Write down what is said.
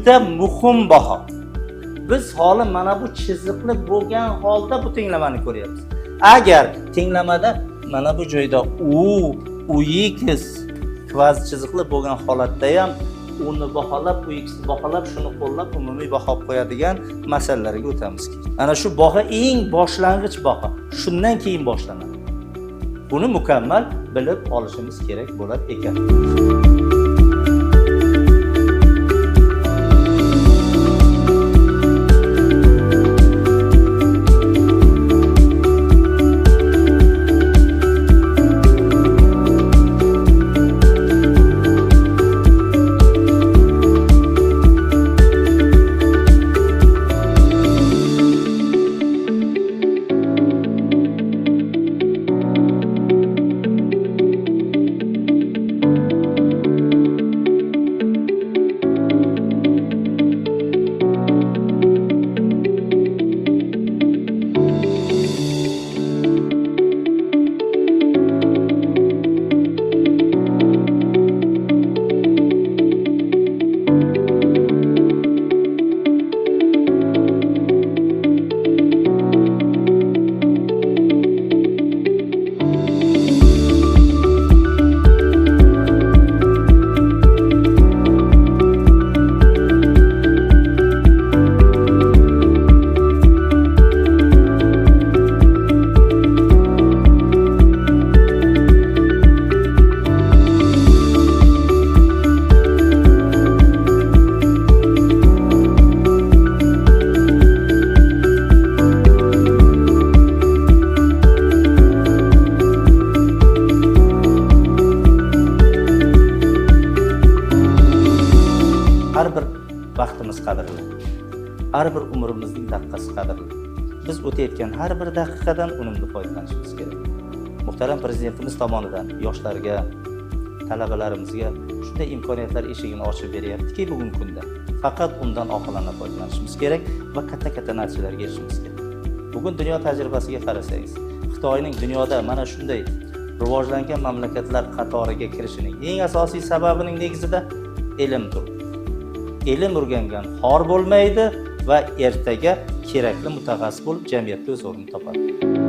juda muhim baho. Biz hali mana bu chiziqli bo'lgan holda bu tenglamani ko'ryapmiz. Agar tenglamada mana bu joyda UX kvaz chiziqli bo'lgan holatda ham uni baholab, UXni baholab, shuni qo'llab umumiy baho qo'yadigan masalalarga o'tamiz keyin. Ana shu baho eng boshlang'ich baho. Shundan keyin boshlanadi. Buni mukammal bilib olishimiz kerak bo'lar ekan. Har bir vaqtimiz qadrli. Har bir umrimizning daqiqasi qadrli. Biz o'tayotgan har bir daqiqadan unumli foydalanishimiz kerak. Muhtaram prezidentimiz tomonidan yoshlarga, talabalarimizga shunday imkoniyatlar eshigini ochib beryaptiki bugungi kunda. Faqat undan oqilona foydalanishimiz kerak va katta-katta natijalarga erishishimiz kerak. Bugun dunyo tajribasiga qarasangiz, Xitoyning dunyoda mana shunday rivojlangan mamlakatlar qatoriga kirishining eng asosiy sababining negizida ilmdir. Ilm o'rgangan xor bo'lmaydi va ertaga kerakli mutaxassis bo'lib jamiyatda o'z o'rnini topadi.